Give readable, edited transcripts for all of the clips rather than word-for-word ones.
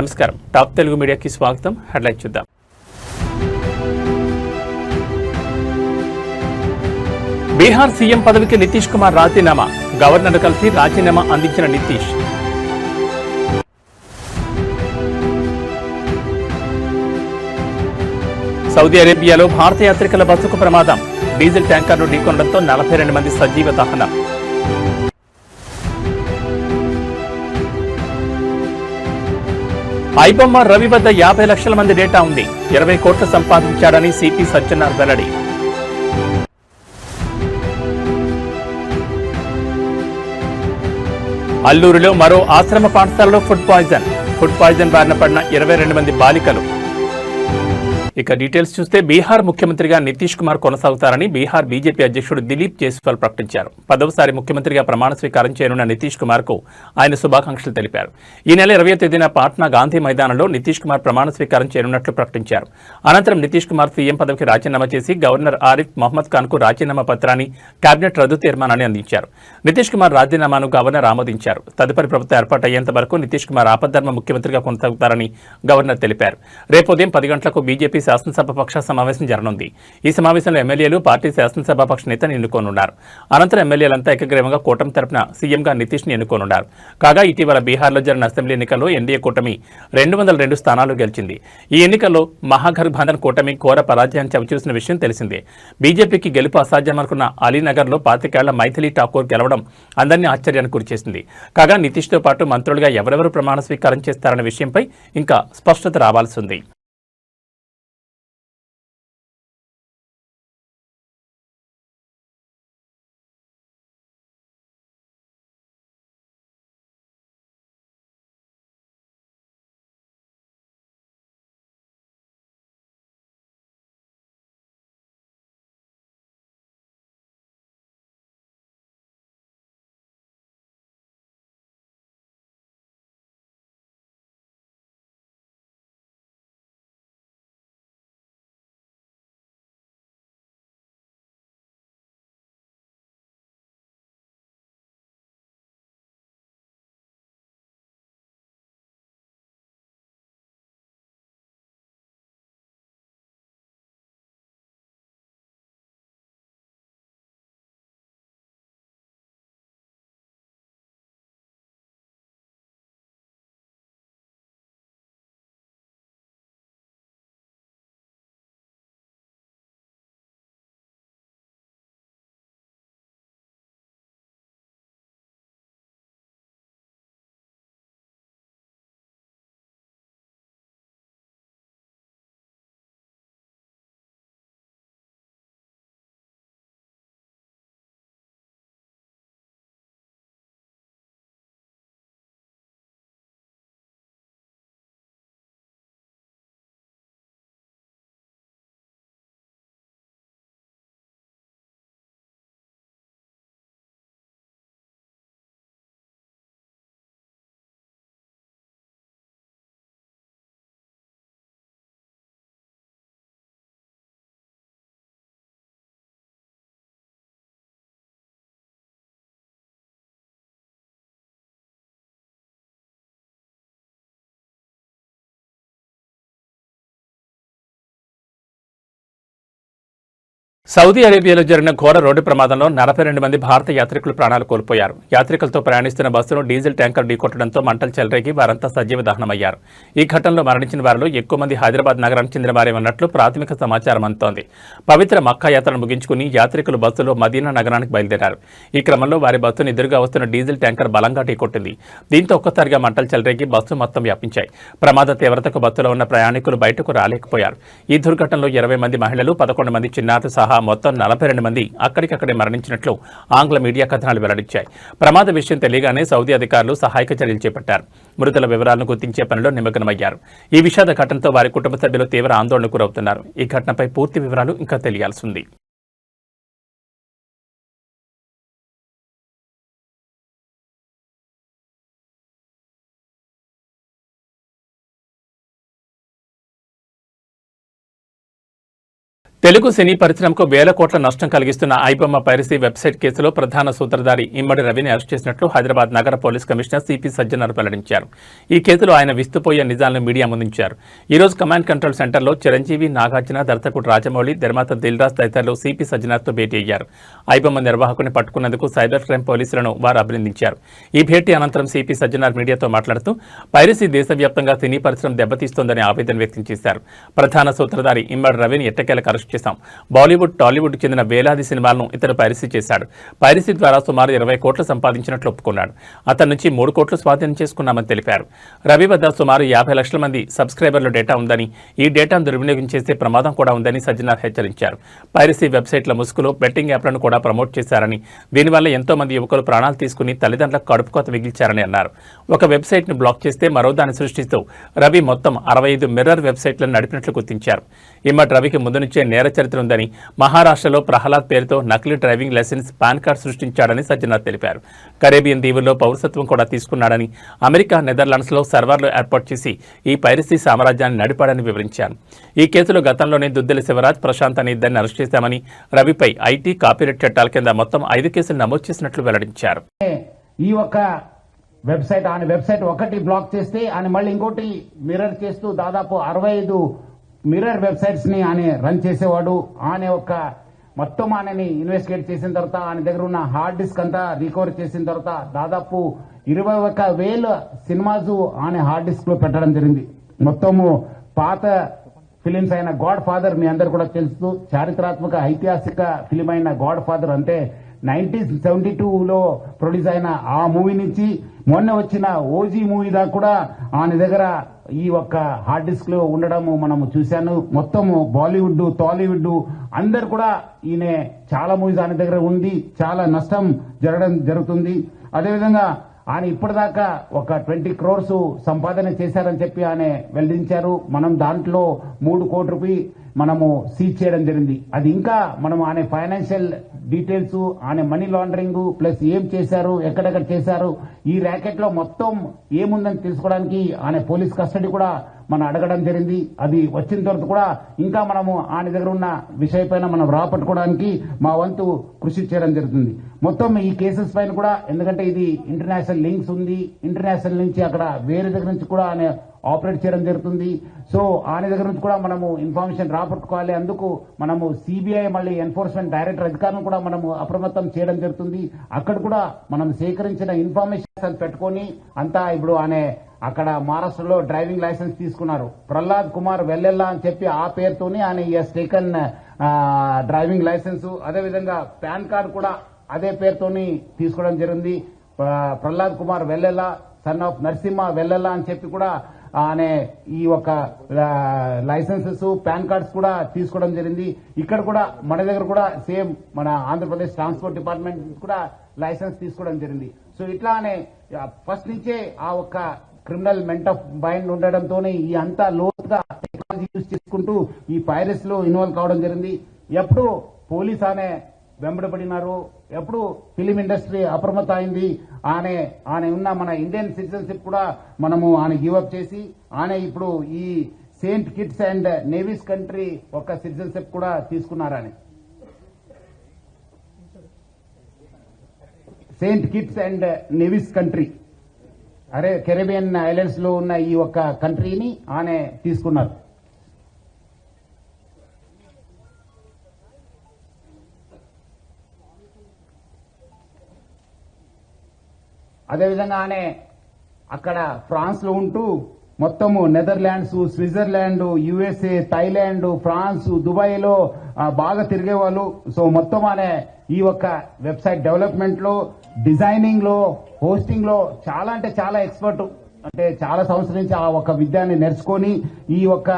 నమస్కారం. టాప్ తెలుగు మీడియాకి స్వాగతం. హెడ్లైన్ చూద్దాం. బీహార్ సీఎం పదవికి నితీష్ కుమార్ రాజీనామా. గవర్నర్ కలిసి రాజీనామా అందించిన నితీష్. సౌదీ అరేబియాలో భారత యాత్రికుల బస్సుకు ప్రమాదం. డీజిల్ ట్యాంకర్ను ఢీకొనడంతో 42 మంది సజీవ దహనం. ఐబొమ్మ రవి వద్ద 50 లక్షల మంది డేటా ఉంది. 20 కోట్లు సంపాదించాడని సిపి సజ్జనార్ వెల్లడి. అల్లూరులో మరో ఆశ్రమ పాఠశాలలో ఫుడ్ పాయిజన్ బారిన పడిన 22 మంది బాలికలు. ఇక డీటెయిల్స్ చూస్తే బీహార్ ముఖ్యమంత్రిగా నితీష్ కుమార్ కొనసాగుతారని బీహార్ బీజేపీ అధ్యక్షుడు దిలీప్ జైస్వాల్ ప్రకటించారు. 10వసారి ముఖ్యమంత్రిగా ప్రమాణ స్వీకారం చేయనున్న నితీష్ కుమార్ కు ఆయన శుభాకాంక్షలు తెలిపారు. ఈ నెల 20వ తేదీన పాట్నా గాంధీ మైదానంలో నితీష్ కుమార్ ప్రమాణ స్వీకారం చేయనున్నట్లు ప్రకటించారు. అనంతరం నితీష్ కుమార్ సీఎం పదవికి రాజీనామా చేసి గవర్నర్ ఆరిఫ్ మహ్మద్ ఖాన్ కు రాజీనామా పత్రాన్ని కేబినెట్ రద్దు తీర్మానాన్ని అందించారు. నితీష్ కుమార్ రాజీనామాను గవర్నర్ ఆమోదించారు. తదుపరి ప్రభుత్వం ఏర్పాటయ్యేంత వరకు నితీష్ కుమార్ ఆపద్ధర్మ ముఖ్యమంత్రిగా కొనసాగుతారని గవర్నర్ తెలిపారు. రేపు ఉదయం 10 గంటలకు బీజేపీ శాసనసభాపక్ష సమావేశం జరగనుంది. ఈ సమావేశంలో ఎమ్మెల్యేలు పార్టీ శాసనసభాపక్ష నేతను ఎన్నుకోనున్నారు. అనంతరం ఎమ్మెల్యేలంతా ఏకగ్రీవంగా కూటమి తరపున సీఎంగా నితీష్ ని ఎన్నుకోనున్నారు. కాగా ఇటీవల బీహార్లో జరిగిన అసెంబ్లీ ఎన్నికల్లో ఎన్డీఏ కూటమి 202 స్థానాలు గెలిచింది. ఈ ఎన్నికల్లో మహాగఠబంధన్ కూటమి ఘోర పరాజయాన్ని చవిచూసిన విషయం తెలిసిందే. బీజేపీకి గెలుపు అసాధ్యమనుకున్న అలీనగర్లో 25 ఏళ్ల మైథిలి ఠాకూర్ గెలవడం అందరినీ ఆశ్చర్యానికి గురిచేసింది. కాగా నితీష్తో పాటు మంత్రులుగా ఎవరెవరు ప్రమాణ స్వీకారం చేస్తారన్న విషయంపై ఇంకా స్పష్టత రావాల్సి ఉంది. సౌదీ అరేబియాలో జరిగిన ఘోర రోడ్డు ప్రమాదంలో 42 మంది భారత యాత్రికులు ప్రాణాలు కోల్పోయారు. యాత్రికులతో ప్రయాణిస్తున్న బస్సును డీజిల్ ట్యాంకర్ ఢీకొట్టడంతో మంటలు చెలరేగి వారంతా సజీవ దహనమయ్యారు. ఈ ఘటనలో మరణించిన వారిలో ఎక్కువ మంది హైదరాబాద్ నగరానికి చెందిన వారే ఉన్నట్లు ప్రాథమిక సమాచారం అందుతోంది. పవిత్ర మక్కా యాత్రను ముగించుకుని యాత్రికులు బస్సులో మదీనా నగరానికి బయలుదేరారు. ఈ క్రమంలో వారి బస్సును ఎదురుగా వస్తున్న డీజిల్ ట్యాంకర్ బలంగా ఢీకొట్టింది. దీంతో ఒక్కసారిగా మంటలు చెలరేగి బస్సు మొత్తం వ్యాపించాయి. ప్రమాద తీవ్రతకు బస్సులో ఉన్న ప్రయాణికులు బయటకు రాలేకపోయారు. ఈ దుర్ఘటనలో 20 మంది మహిళలు, 11 మంది చిన్నారులు సహా మొత్తం 42 మంది అక్కడికక్కడే మరణించినట్లు ఆంగ్ల మీడియా కథనాలు వెల్లడించాయి. ప్రమాద విషయం తెలియగానే సౌదీ అధికారులు సహాయక చర్యలు చేపట్టారు. మృతుల వివరాలను గుర్తించే పనిలో నిమగ్నమయ్యారు. ఈ విషాద ఘటనతో వారి కుటుంబ సభ్యులు తీవ్ర ఆందోళనకు గురవుతున్నారు. ఈ ఘటనపై పూర్తి వివరాలు ఇంకా తెలియాల్సి ఉంది. తెలుగు సినీ పరిశ్రమకు వేల కోట్ల నష్టం కలిగిస్తున్న ఐబొమ్మ పైరసీ వెబ్సైట్ కేసులో ప్రధాన సూత్రధారి ఇమ్మడి రవిని అరెస్ట్ చేసినట్లు హైదరాబాద్ నగర పోలీస్ కమిషనర్ సిపి సజ్జనార్ వెల్లడించారు. ఈ కేసులో ఆయన విస్తుపోయే నిజాలను మీడియా ముందుంచారు. ఈ రోజు కమాండ్ కంట్రోల్ సెంటర్లో చిరంజీవి, నాగార్జున, దర్శకుడు రాజమౌళి, నిర్మాత దిల్రాజ్ తదితరులు సిపి సజ్జనార్తో భేటీ అయ్యారు. ఐబొమ్మ నిర్వాహకుని పట్టుకున్నందుకు సైబర్ క్రైమ్ పోలీసులను వారు అభినందించారు. ఈ భేటీ అనంతరం సిపి సజ్జనార్ మీడియాతో మాట్లాడుతూ పైరసీ దేశవ్యాప్తంగా సినీ పరిశ్రమ దెబ్బతీస్తోందని ఆవేదన వ్యక్తం చేశారు. ప్రధాన సూత్రధారి ఇమ్మడి రవిని ఎట్టకేలకు అరెస్ట్ చేశాం. బాలీవుడ్, టాలీవుడ్ చెందిన వేలాది సినిమాలను ఇతను పైరసీ చేశాడు. పైరసీ ద్వారా సుమారు 20 కోట్లు సంపాదించినట్లు ఒప్పుకున్నాడు. అతని నుంచి 3 కోట్లు స్వాధీనం చేసుకున్నామని తెలిపారు. రవి వద్ద సుమారు 50 లక్షల మంది సబ్స్క్రైబర్ల డేటా ఉందని, ఈ డేటాను దుర్వినియోగం చేసే ప్రమాదం కూడా ఉందని సజ్జనార్ హెచ్చరించారు. పైరసీ వెబ్సైట్ల ముసుగులో బెట్టింగ్ యాప్లను కూడా ప్రమోట్ చేశారని, దీనివల్ల ఎంతో మంది యువకులు ప్రాణాలు తీసుకుని తల్లిదండ్రులకు కడుపుకోత మిగిల్చారని అన్నారు. ఒక వెబ్సైట్ను బ్లాక్ చేస్తే మరో దాన్ని సృష్టిస్తూ రవి మొత్తం 65 మిర్రర్ వెబ్సైట్లను నడిపినట్లు గుర్తించారు. ఇమ్మటి రవికి ముందు నుంచే నేర చరిత్ర ఉందని, మహారాష్ట్రలో ప్రహ్లాద్ పేరుతో నకిలీ డ్రైవింగ్ లైసెన్స్, పాన్ కార్డు సృష్టించాడని సజ్జనార్ తెలిపారు. కరేబియన్ దీవుల్లో పౌరసత్వం కూడా తీసుకున్నాడని, అమెరికా, నెదర్లాండ్స్లో సర్వర్లు ఏర్పాటు చేసి ఈ పైరసీ సామ్రాజ్యాన్ని నడిపాడని వివరించారు. ఈ కేసులో గతంలోనే దుద్దెల శివరాజ్, ప్రశాంత్ అనే ఇద్దరిని అరెస్ట్ చేశామని, రవిపై ఐటీ, కాపీరైట్ చట్టాల కింద మొత్తం 5 కేసులు నమోదు చేసినట్లు వెల్లడించారు. ఈ ఒక వెబ్సైట్ ఒకటి బ్లాక్ చేస్తే ఆయన మళ్ళీ ఇంకోటి మిర్రర్ చేస్తూ దాదాపు 65 మిర్రర్ వెబ్సైట్స్ ని ఆయన రన్ చేసేవాడు. ఆయన ఒక మొత్తం ఆయనని ఇన్వెస్టిగేట్ చేసిన తర్వాత ఆయన దగ్గర ఉన్న హార్డ్ డిస్క్ అంతా రికవర్ చేసిన తర్వాత దాదాపు 21,000 సినిమాస్ ఆయన హార్డ్ డిస్క్ లో పెట్టడం జరిగింది. మొత్తము పాత ఫిలిమ్స్ అయిన గాడ్ ఫాదర్ మీ అందరు కూడా తెలుసు, చారిత్రాత్మక ఐతిహాసిక ఫిలిం అయిన గాడ్ ఫాదర్ అంటే 1972లో ప్రొడ్యూస్ అయిన ఆ మూవీ నుంచి మొన్న వచ్చిన ఓజీ మూవీ దాకా కూడా ఆయన దగ్గర ఈ ఒక్క హార్డ్ డిస్క్ లో ఉండడం మనము చూశాను. మొత్తము బాలీవుడ్, టాలీవుడ్ అందరు కూడా ఈయన చాలా మూవీస్ ఆయన దగ్గర ఉంది, చాలా నష్టం జరుగుతుంది. అదేవిధంగా ఆయన ఇప్పటిదాకా ఒక 20 crores సంపాదన చేశారని చెప్పి ఆయన వెల్లడించారు. మనం దాంట్లో 3 కోట్ల రూపాయలు మనము సీజ్ చేయడం జరిగింది. అది ఇంకా మనం ఆయన ఫైనాన్షియల్ డీటెయిల్స్, ఆయన మనీ లాండరింగ్ ప్లస్ ఏం చేశారు, ఎక్కడెక్కడ చేశారు, ఈ ర్యాకెట్ లో మొత్తం ఏముందని తెలుసుకోవడానికి ఆయన పోలీస్ కస్టడీ కూడా మనం అడగడం జరిగింది. అది వచ్చిన తర్వాత కూడా ఇంకా మనము ఆయన దగ్గర ఉన్న విషయపైన మనం రాపట్టుకోవడానికి మా వంతు కృషి చేయడం జరుగుతుంది. మొత్తం ఈ కేసెస్ పైన కూడా, ఎందుకంటే ఇది ఇంటర్నేషనల్ లింక్స్ ఉంది, ఇంటర్నేషనల్ నుంచి అక్కడ వేరే దగ్గర నుంచి కూడా ఆయన ఆపరేట్ చేయడం జరుగుతుంది. సో ఆయన దగ్గర నుంచి కూడా మనము ఇన్ఫర్మేషన్ రాపట్టుకోవాలి. అందుకు మనము సిబిఐ మళ్ళీ ఎన్ఫోర్స్మెంట్ డైరెక్టర్ అధికారులను కూడా మనము అప్రమత్తం చేయడం జరుగుతుంది. అక్కడ కూడా మనం సేకరించిన ఇన్ఫర్మేషన్ పెట్టుకొని అంతా ఇప్పుడు ఆయన అక్కడ మహారాష్ట్రలో డ్రైవింగ్ లైసెన్స్ తీసుకున్నారు. ప్రహ్లాద్ కుమార్ వెల్లెల్లా అని చెప్పి ఆ పేరుతోని ఆయన టేకన్ డ్రైవింగ్ లైసెన్స్, అదేవిధంగా పాన్ కార్డు కూడా అదే పేరుతోని తీసుకోవడం జరిగింది. ప్రహ్లాద్ కుమార్ వెల్లెల్లా, సన్ ఆఫ్ నరసింహ వెల్లెల్లా అని చెప్పి కూడా ఆయన ఈ ఒక లైసెన్సెస్, పాన్ కార్డ్స్ కూడా తీసుకోవడం జరిగింది. ఇక్కడ కూడా మన దగ్గర కూడా సేమ్ మన ఆంధ్రప్రదేశ్ ట్రాన్స్పోర్ట్ డిపార్ట్మెంట్ కూడా లైసెన్స్ తీసుకోవడం జరిగింది. సో ఇట్లానే ఫస్ట్ నుంచే ఆ ఒక్క క్రిమినల్ మెంట్ ఆఫ్ మైండ్ ఉండడంతో ఈ అంతా లోతుగా టెక్నాలజీ యూజ్ చేసుకుంటూ ఈ పైరసీ లో ఇన్వాల్వ్ కావడం జరిగింది. ఎప్పుడు పోలీస్ అనే వెంబడబడినారు, ఎప్పుడు ఫిలిం ఇండస్ట్రీ అప్రమత్త అయింది. ఆయన ఉన్న మన ఇండియన్ సిటిజన్షిప్ కూడా మనము ఆయన గివప్ చేసి ఆయన ఇప్పుడు ఈ Saint Kitts and navies country ఒక సిటిజన్షిప్ కూడా తీసుకున్నారని. Saint Kitts and navies country Caribbean islands లో ఉన్న ఈ ఒక్క కంట్రీని ఆయన తీసుకున్నారు. అదేవిధంగా ఆయన అక్కడ ఫ్రాన్స్ లో ఉంటూ మొత్తము Netherlands, Switzerland, USA, Thailand, France, Dubai లో బాగా తిరిగేవాళ్ళు. సో మొత్తం ఆయన ఈ ఒక్క వెబ్సైట్ డెవలప్మెంట్ లో, డిజైనింగ్ లో, హోస్టింగ్ లో చాలా అంటే చాలా ఎక్స్పర్ట్. అంటే చాలా సంవత్సరం నుంచి ఆ ఒక విద్యాన్ని నేర్చుకొని ఈ ఒక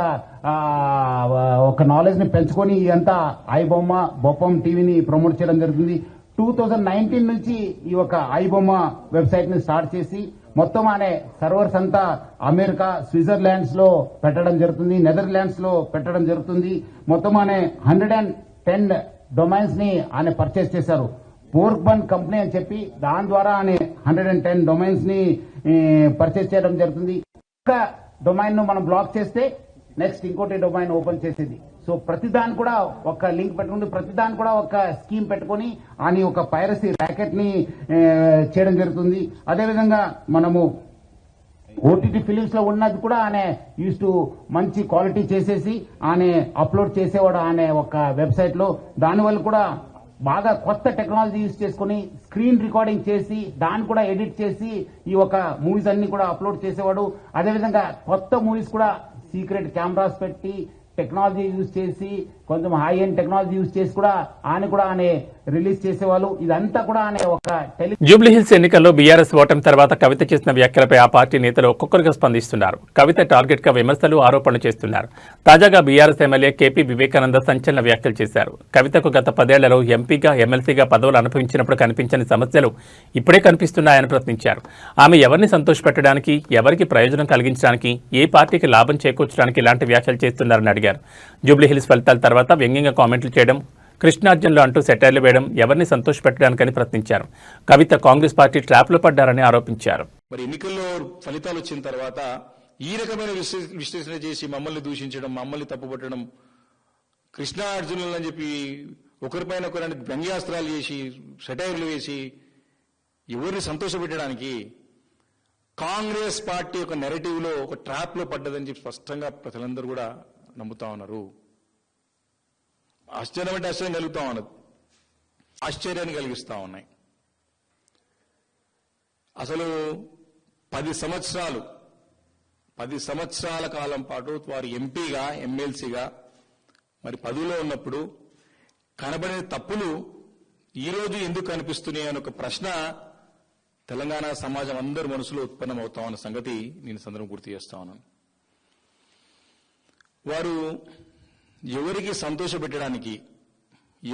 నాలెడ్జ్ ని పెంచుకొని ఇదంతా ఐబొమ్మ, బొప్పం టీవీని ప్రమోట్ చేయడం జరుగుతుంది. 2019 నుంచి ఈ ఒక ఐబొమ్మ వెబ్సైట్ ని స్టార్ట్ చేసి మొత్తం అనే సర్వర్స్ అంతా అమెరికా, స్విట్జర్లాండ్స్ లో పెట్టడం జరుగుతుంది, నెదర్లాండ్స్ లో పెట్టడం జరుగుతుంది. మొత్తం అనే 110 డొమైన్స్ ని ఆయన పర్చేస్ చేశారు. పోర్క్బన్ కంపెనీ అని చెప్పి దాని ద్వారా ఆయన 110 డొమైన్స్ ని పర్చేస్ చేయడం జరుగుతుంది. ఒక డొమైన్ ను మనం బ్లాక్ చేస్తే నెక్స్ట్ ఇంకోటి డొమైన్ ఓపెన్ చేసేది. సో ప్రతిదాని కూడా ఒక లింక్ పెట్టుకుంది, ప్రతిదాని కూడా ఒక స్కీమ్ పెట్టుకొని అని ఒక పైరసీ ర్యాకెట్ ని చేయడం జరుగుతుంది. అదేవిధంగా మనము ఓటీటీ ఫిలిమ్స్ లో ఉన్నది కూడా ఆయన యూస్ టు మంచి క్వాలిటీ చేసేసి ఆయన అప్లోడ్ చేసేవాడు ఆయన ఒక వెబ్సైట్ లో. దానివల్ల కూడా బాగా కొత్త టెక్నాలజీ యూజ్ చేసుకుని స్క్రీన్ రికార్డింగ్ చేసి దాన్ని కూడా ఎడిట్ చేసి ఈ ఒక మూవీస్ అన్ని కూడా అప్లోడ్ చేసేవాడు. అదేవిధంగా కొత్త మూవీస్ కూడా సీక్రెట్ కెమెరాస్ పెట్టి టెక్నాలజీ యూజ్ చేసి కొంచెం హై ఎండ్ టెక్నాలజీ యూజ్ చేసి కూడా ఆయన రిలీజ్ చేసేవాళ్ళు. ఇదంతా కూడా ఆయన ఒక జూబ్లీహిల్స్ ఎన్నికల్లో బీఆర్ఎస్ ఓటమి తర్వాత కవిత చేసిన వ్యాఖ్యలపై ఆ పార్టీ నేతలు ఒక్కొక్కరుగా స్పందిస్తున్నారు. కవిత టార్గెట్ గా విమర్శలు, ఆరోపణలు చేస్తున్నారు. తాజాగా బీఆర్ఎస్ ఎమ్మెల్యే కేపీ వివేకానంద సంచలన వ్యాఖ్యలు చేశారు. కవితకు గత 10 ఏళ్లలో ఎంపీగా, ఎమ్మెల్సీగా పదవులు అనుభవించినప్పుడు కనిపించని సమస్యలు ఇప్పుడే కనిపిస్తున్నాయని ప్రశ్నించారు. ఆమె ఎవరిని సంతోషపెట్టడానికి, ఎవరికి ప్రయోజనం కలిగించడానికి, ఏ పార్టీకి లాభం చేకూర్చడానికి ఇలాంటి వ్యాఖ్యలు చేస్తున్నారని అడిగారు. జూబ్లీహిల్స్ ఫలితాల తర్వాత వ్యంగ్యంగా కామెంట్లు చేయడం, కృష్ణార్జునులు అంటూ సెటైర్లు వేయడం ఎవరిని సంతోషపెట్టడానికని ప్రశ్నించారు. కవిత కాంగ్రెస్ పార్టీ ట్రాప్లో పడ్డారని ఆరోపించారు. మరి ఎన్నికల్లో ఫలితాలు వచ్చిన తర్వాత ఈ రకమైన విశ్లేషణ చేసి మమ్మల్ని దూషించడం, మమ్మల్ని తప్పుపట్టడం, కృష్ణార్జునులు అని చెప్పి ఒకరిపైన ఒకరి వ్యంగ్యాస్త్రాలు చేసి సెటైర్లు వేసి ఎవరిని సంతోషపెట్టడానికి కాంగ్రెస్ పార్టీ ఒక నెరేటివ్ లో ఒక ట్రాప్ లో పడ్డదని చెప్పి స్పష్టంగా ప్రజలందరూ కూడా నమ్ముతా ఉన్నారు. ఆశ్చర్యం అంటే ఆశ్చర్యం కలుగుతా ఉన్నది, ఆశ్చర్యాన్ని కలిగిస్తా ఉన్నాయి. అసలు 10 సంవత్సరాల కాలం పాటు వారు ఎంపీగా, ఎమ్మెల్సీగా మరి పదవిలో ఉన్నప్పుడు కనబడిన తప్పులు ఈరోజు ఎందుకు కనిపిస్తున్నాయి అని ఒక ప్రశ్న తెలంగాణ సమాజం అందరి మనసులో ఉత్పన్నమవుతామన్న సంగతి నేను సందర్భం గుర్తు చేస్తా ఉన్నాను. వారు ఎవరికి సంతోషపెట్టడానికి,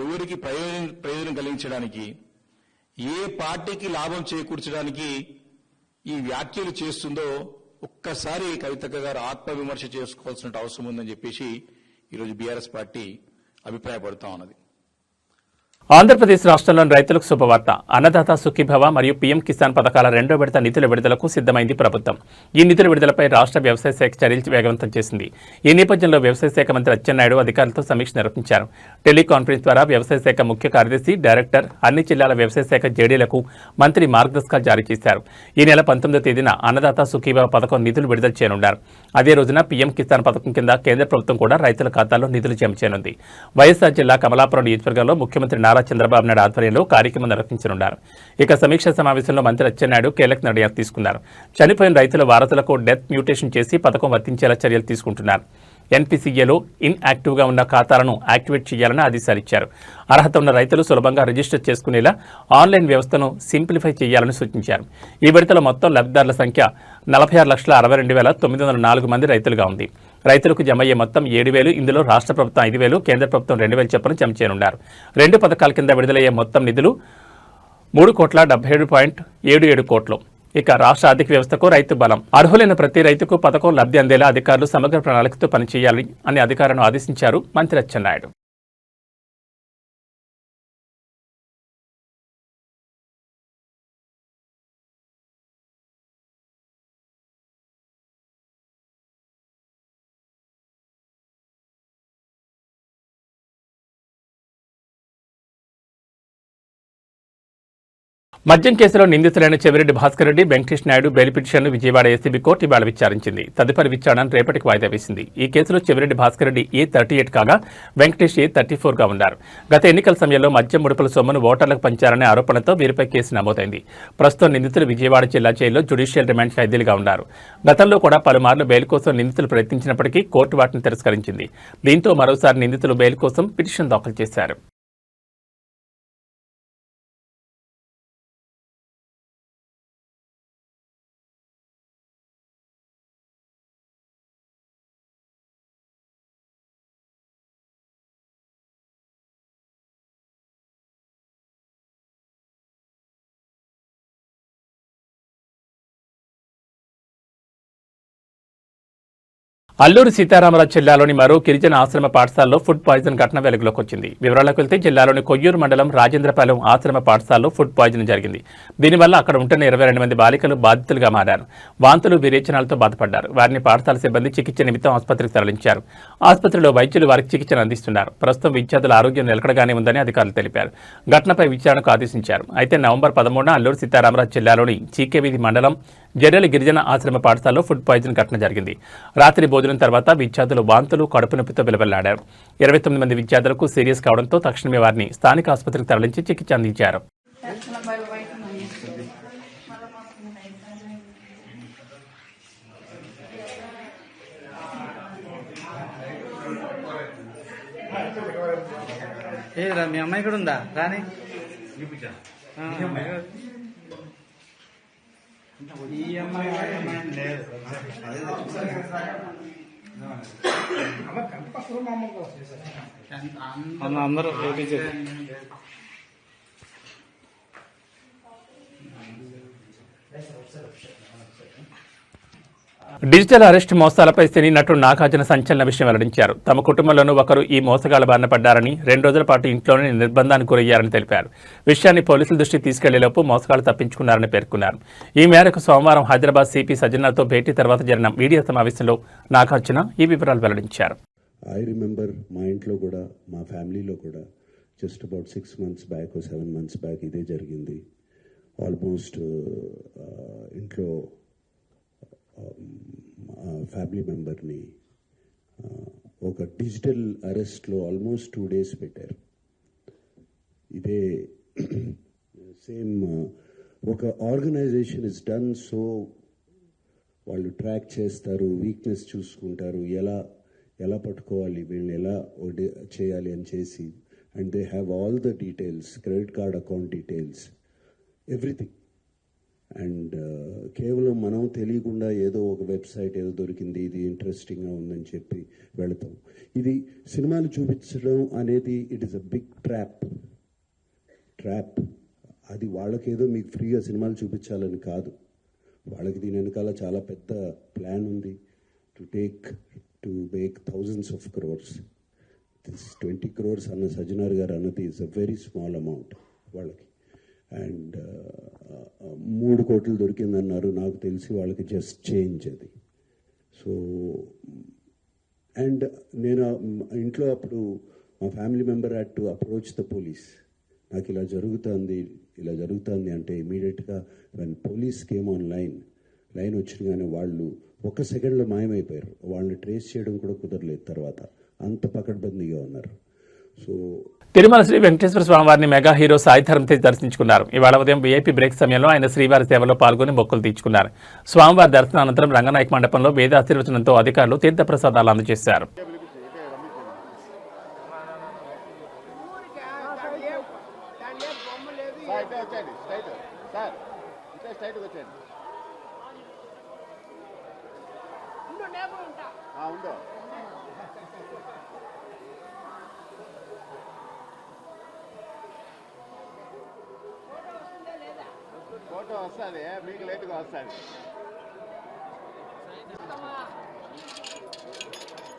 ఎవరికి ప్రయోజనం కలిగించడానికి, ఏ పార్టీకి లాభం చేకూర్చడానికి ఈ వ్యాఖ్యలు చేస్తుందో ఒక్కసారి కవితక్క గారు ఆత్మవిమర్శ చేసుకోవాల్సిన అవసరం ఉందని చెప్పేసి ఈరోజు బీఆర్ఎస్ పార్టీ అభిప్రాయపడుతూ ఉన్నది. ఆంధ్రప్రదేశ్ రాష్ట్రంలోని రైతులకు శుభవార్త. అన్నదాత సుఖీభవ మరియు పీఎం కిసాన్ పథకాల 2వ విడత నిధుల విడుదలకు సిద్ధమైంది ప్రభుత్వం. ఈ నిధుల విడుదలపై రాష్ట్ర వ్యవసాయ శాఖ చర్యలు వేగవంతం చేసింది. ఈ నేపథ్యంలో వ్యవసాయ శాఖ మంత్రి అచ్చెన్నాయుడు అధికారులతో సమీక్ష నిర్వహించారు. టెలికాన్ఫరెన్స్ ద్వారా వ్యవసాయ శాఖ ముఖ్య కార్యదర్శి, డైరెక్టర్, అన్ని జిల్లాల వ్యవసాయ శాఖ జేడీలకు మంత్రి మార్గదర్శకాలు జారీ చేశారు. ఈ నెల 19వ తేదీన అన్నదాత సుఖీభవ పథకం నిధులు విడుదల చేయనున్నారు. అదే రోజున పీఎం కిసాన్ పథకం కింద కేంద్ర ప్రభుత్వం కూడా రైతుల ఖాతాల్లో నిధులు జమ చేయనుంది. వైఎస్ఆర్ జిల్లా కమలాపురం నియోజకవర్గంలో ముఖ్యమంత్రి నారా చంద్రబాబు నాయుడు ఆధ్వర్యంలో కార్యక్రమం నిర్వహించనున్నారు. ఇక సమీక్షా సమావేశంలో మంత్రి అచ్చెన్నాయుడు కీలక నిర్ణయాలు తీసుకున్నారు. చనిపోయిన రైతుల వారసులకు డెత్ మ్యూటేషన్ చేసి పథకం వర్తించేలా చర్యలు తీసుకుంటున్నారు. ఎన్పీసీఏలో ఇన్యాక్టివ్గా ఉన్న ఖాతాలను యాక్టివేట్ చేయాలని ఆదేశాలిచ్చారు. అర్హత ఉన్న రైతులు సులభంగా రిజిస్టర్ చేసుకునేలా ఆన్లైన్ వ్యవస్థను సింప్లిఫై చేయాలని సూచించారు. ఈ విడతలో మొత్తం లబ్ధిదారుల సంఖ్య 46,62,904 మంది రైతులుగా ఉంది. రైతులకు జమ అయ్యే మొత్తం 7,000. ఇందులో రాష్ట్ర ప్రభుత్వం 5,000, కేంద్ర ప్రభుత్వం 2,000 చొప్పున జమ చేయనున్నారు. 2 పథకాల కింద విడుదలయ్యే మొత్తం నిధులు 3,77,77 కోట్లు. ఇక రాష్ట్ర ఆర్థిక వ్యవస్థకు రైతు బలం. అర్హులైన ప్రతి రైతుకు పథకం లబ్ధి అందేలా అధికారులు సమగ్ర ప్రణాళికతో పనిచేయాలి అని అధికారులను ఆదేశించారు మంత్రి అచ్చెన్నాయుడు. మద్యం కేసులో నిందితులైన చెవిరెడ్డి భాస్కర్ రెడ్డి, వెంకటేష్ నాయుడు బెయిల్ పిటిషన్ను విజయవాడ ఏసీబీ కోర్టు ఇవాళ విచారించింది. తదుపరి విచారణను రేపటికి వాయిదా వేసింది. ఈ కేసులో చెవిరెడ్డి భాస్కర్ రెడ్డి A38 కాగా వెంకటేష్ A34గా ఉన్నారు. గత ఎన్నికల సమయంలో మద్యం ముడుపుల సొమ్మును ఓటర్లకు పంచారనే ఆరోపణలతో వీరిపై కేసు నమోదైంది. ప్రస్తుతం నిందితులు విజయవాడ జిల్లా జైల్లో జ్యుడిషియల్ రిమాండ్ ఖైదీలుగా ఉన్నారు. గతంలో కూడా పలుమార్లు బెయిల్ కోసం నిందితులు ప్రయత్నించినప్పటికీ కోర్టు వాటిని తిరస్కరించింది. దీంతో మరోసారి నిందితులు బెయిల్ కోసం పిటిషన్ దాఖలు చేశారు. అల్లూరు సీతారామరాజు జిల్లాలోని మరో గిరిజన ఆశ్రమ పాఠశాలలో ఫుడ్ పాయిజన్ ఘటన వెలుగులోకి వచ్చింది. వివరాలకు వెళ్తే జిల్లాలోని కొయ్యూరు మండలం రాజేంద్రపాలెం ఆశ్రమ పాఠశాలలో ఫుడ్ పాయిజన్ జరిగింది. దీనివల్ల అక్కడ ఉంటున్న 22 మంది బాలికలు బాధితులుగా మారారు. వాంతులు విరేచనాలతో బాధపడ్డారు. వారిని పాఠశాల సిబ్బంది చికిత్స నిమిత్తం ఆసుపత్రికి తరలించారు. ఆసుపత్రిలో వైద్యులు వారికి చికిత్సను అందిస్తున్నారు. ప్రస్తుతం విద్యార్థుల ఆరోగ్యం నిలకడగానే ఉందని అధికారులు తెలిపారు. ఘటనపై విచారణకు ఆదేశించారు. అయితే నవంబర్ 13న అల్లూరు సీతారామరాజు జిల్లాలోని చీకేవీధి మండలం జడలి గిరిజన ఆశ్రమ పాఠశాలలో ఫుడ్ పాయిజన్ ఘటన జరిగింది. రాత్రి భోజనం తర్వాత విద్యార్థులు వాంతులు కడుపు నొప్పితో విలవెల్లాడారు. 29 మంది విద్యార్థులకు సీరియస్ కావడంతో తక్షణమే వారిని స్థానిక ఆసుపత్రికి తరలించి చికిత్స అందించారు. మీ అమ్మాయి కూడా ఉందా రాని ఈ అమ్మాయి లేదు అందరూ డిజిటల్ అరెస్ట్ మోసాలపై సినీ నటుడు నాగార్జున సంచలన విషయం వెల్లడించారు. తమ కుటుంబంలోనూ ఒకరు ఈ మోసగాళ్ల బారిన పడ్డారని, 2 రోజుల పాటు ఇంట్లోనే నిర్బంధానికి గురయ్యారని తెలిపారు. విషయాన్ని పోలీసుల దృష్టికి తీసుకెళ్లేలోపు మోసగాళ్లు తప్పించుకున్నారని పేర్కొన్నారు. ఈ మేరకు సోమవారం హైదరాబాద్ సిపి సజ్జనార్తో భేటీ తర్వాత జరిగిన మీడియా సమావేశంలో నాగార్జున ఈ వివరాలు వెల్లడించారు. ఐ రిమెంబర్ మా ఇంట్లో కూడా, మా ఫ్యామిలీలో కూడా just about 6 months back 7 months back ఇదే జరిగింది. ఆల్మోస్ట్ ఇంట్లో ఫ్యామిలీ మెంబర్ని ఒక డిజిటల్ అరెస్ట్లో ఆల్మోస్ట్ 2 days పెట్టారు. ఇదే సేమ్ ఒక ఆర్గనైజేషన్ ఇస్ డన్ సో వాళ్ళు ట్రాక్ చేస్తారు, వీక్నెస్ చూసుకుంటారు, ఎలా పట్టుకోవాలి, వీళ్ళని ఎలా చేయాలి అని చేసి, and they have all the details, credit card account details, everything. And కేవలం మనం తెలియకుండా ఏదో ఒక వెబ్సైట్ ఏదో దొరికింది, ఇది ఇంట్రెస్టింగ్గా ఉందని చెప్పి వెళతాం. ఇది సినిమాలు చూపించడం అనేది it is a big trap. అది వాళ్ళకేదో మీకు ఫ్రీగా సినిమాలు చూపించాలని కాదు, వాళ్ళకి దీని వెనకాల చాలా పెద్ద ప్లాన్ ఉంది. To make thousands of crores. This 20 crores అన్న సజ్జనార్ గారు అన్నది is a very small amount వాళ్ళకి. అండ్ 3 కోట్లు దొరికిందన్నారు, నాకు తెలిసి వాళ్ళకి జస్ట్ చేంజ్ అది. సో అండ్ నేను ఇంట్లో అప్పుడు మా family member had to approach the police. నాకు ఇలా జరుగుతుంది అంటే ఇమీడియట్గా when police came on line వచ్చినగానే వాళ్ళు 1 సెకండ్లో మాయమైపోయారు. వాళ్ళని ట్రేస్ చేయడం కూడా కుదరలేదు. తర్వాత అంత పకడ్బందీగా ఉన్నారు. సో తిరుమల శ్రీ వెంకటేశ్వర స్వామివారిని మెగా హీరో సాయి ధరమ్ తేజ్ దర్శించుకున్నారు. ఇవాళ ఉదయం వీఐపీ బ్రేక్ సమయంలో ఆయన శ్రీవారి సేవలో పాల్గొని మొక్కులు తీర్చుకున్నారు. స్వామివారి దర్శనం అనంతరం రంగనాయక మండపంలో వేదాశీర్వచనంతో అధికారులు తీర్థప్రసాదాలు అందజేశారు. ఫోటో వస్తుంది, మీకు లేట్గా వస్తుంది.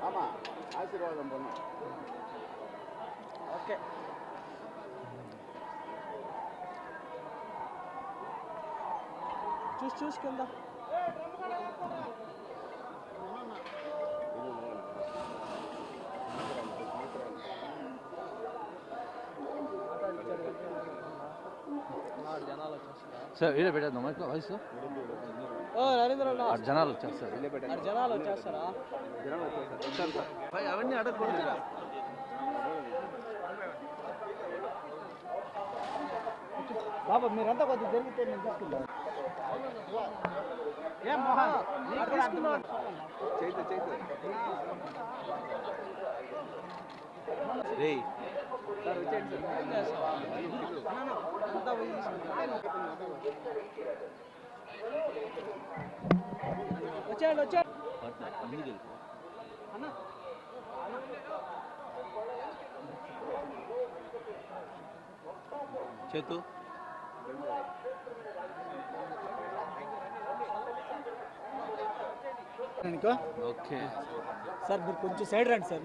ఆమా ఆశీర్వాదం పొందు. ఓకే చూసుకుందా. సార్ ఇదే పెట్టేద్దాం వయసు జనాలు వచ్చేస్తారా అవన్నీ అడగకూడదు. బాబా మీరంతా కొద్దిగా జరిగితే నేను తీసుకుంటాను. ఏం మోహన్ సార్ వచ్చేయండి చేతు ఓకే సార్ మీరు కొంచెం సైడ్ రండి సార్.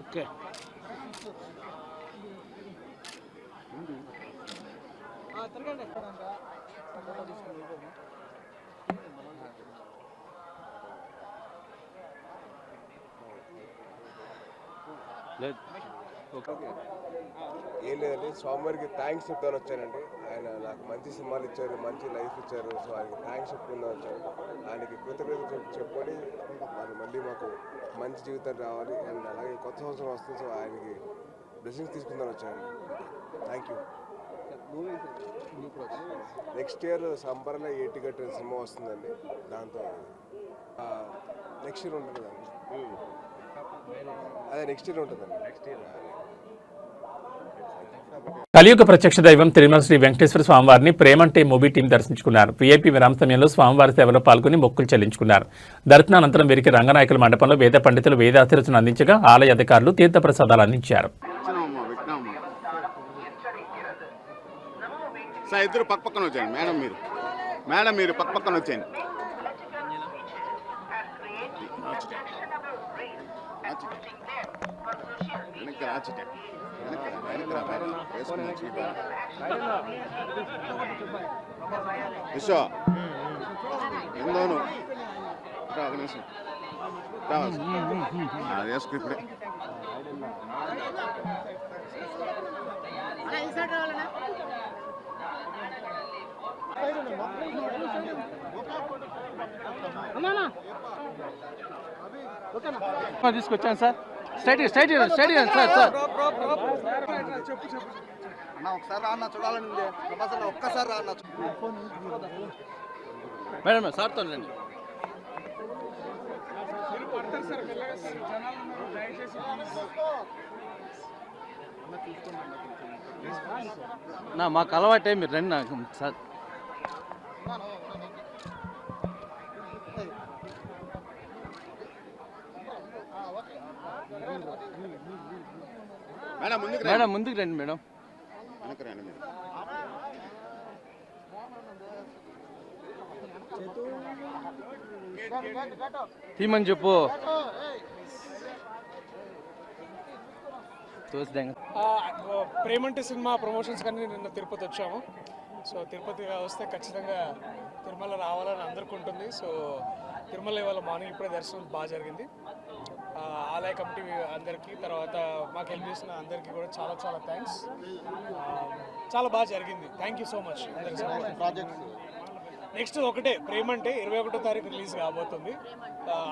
ఓకే ఏం లేదండి, స్వామివారికి థ్యాంక్స్ చెప్తాను వచ్చానండి. ఆయన నాకు మంచి సినిమాలు ఇచ్చారు, మంచి లైఫ్ ఇచ్చారు. సో ఆయనకి థ్యాంక్స్ చెప్పుకుందాం వచ్చాను. ఆయనకి కృతజ్ఞత చెప్పుకొని మళ్ళీ మాకు మంచి జీవితం రావాలి అండ్ అలాగే కొత్త సంవత్సరం వస్తుంది. సో ఆయనకి బ్లెస్సింగ్స్ తీసుకుందాం వచ్చానండి. Thank you. నెక్స్ట్ ఇయర్ సంబర్లో ఏటిగట్టు సినిమా వస్తుందండి. దాంతో నెక్స్ట్ ఇయర్ ఉంటుందండి. అదే నెక్స్ట్ ఇయర్ ఉంటుందండి. నెక్స్ట్ ఇయర్ కలియుగ ప్రత్యక్ష దైవం తిరుమల శ్రీ వెంకటేశ్వర స్వామివారిని ప్రేమంటే మూవీ టీం దర్శించుకున్నారు. వీఐపీ విరామ సమయంలో స్వామివారి సేవలో పాల్గొని మొక్కులు చెల్లించుకున్నారు. దర్శనానంతరం వీరికి రంగనాయకుల మండపంలో వేద పండితులు వేదాశీర్వచనం అందించగా ఆలయ అధికారులు తీర్థప్రసాదాలు అందించారు. ఇద్దరు పక్క పక్కన వచ్చాయండి. మేడం మీరు పక్క పక్కన వచ్చాయండి. విశ్వ ఎందోను ఒక నిమిషం అది వేసుకు ఇప్పుడే. తీసుకొచ్చాను సార్. స్ట్రైట్ సార్ సార్ అన్న ఒకసారి రా అన్న, చూడాలని ఒక్కసారి రా అన్న. మేడం సార్తో రండి. మాకు అలవాటే, మీరు రండి నాకు సార్. మేడం ముందుకు రండి. మేడం తీమని చెప్పు. ప్రేమంటే సినిమా ప్రమోషన్స్ కానీ నిన్న తిరుపతి వచ్చాము. సో తిరుపతి వస్తే ఖచ్చితంగా తిరుమల రావాలని అందరికీ ఉంటుంది. సో తిరుమల ఇవాళ మార్నింగ్ ఇప్పుడే దర్శనం బాగా జరిగింది. ఆలయ కమిటీ అందరికీ, తర్వాత మాకు హెల్ప్ చేసిన అందరికీ కూడా చాలా చాలా థ్యాంక్స్. చాలా బాగా జరిగింది. థ్యాంక్ యూ సో మచ్ అందరికీ. నెక్స్ట్ ఒకటే ప్రేమంటే 21వ తారీఖు రిలీజ్ కాబోతుంది.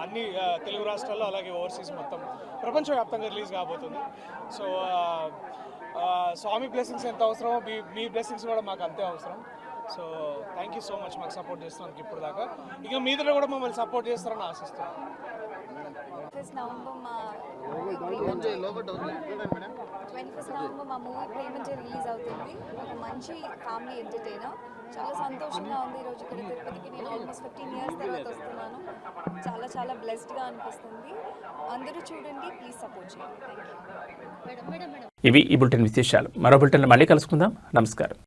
అన్ని తెలుగు రాష్ట్రాల్లో అలాగే ఓవర్సీస్ మొత్తం ప్రపంచవ్యాప్తంగా రిలీజ్ కాబోతుంది. సో స్వామి బ్లెస్సింగ్స్ ఎంత అవసరమో మీ బ్లెస్సింగ్స్ కూడా మాకు అంతే అవసరం. So thank you so much మాకు సపోర్ట్ చేస్తున్నానికి ఇప్పుడు దాకా. ఇక మీదలో కూడా మమ్మల్ని సపోర్ట్ చేస్తారని ఆశిస్తున్నాను. 21st నవంబర్ మా మూవీ ప్రేమంటే రిలీజ్ అవుతుంది. ఒక మంచి ఫ్యామిలీ ఎంటర్టైనర్. చాలా సంతోషంగా ఉంది ఈరోజు ఇక్కడ తిరుపతికి. నేను ఆల్మోస్ట్ 15 years తర్వాత వస్తున్నాను. చాలా చాలా బ్లెస్డ్గా అనిపిస్తుంది. అందరూ చూడండి, ప్లీజ్ సపోర్ట్ చేయండి. Thank you. ఇవి ఈ బులెటిన్ విశేషాలు. మరో బులెటిన్లో మళ్ళీ కలుసుకుందాం. నమస్కారం.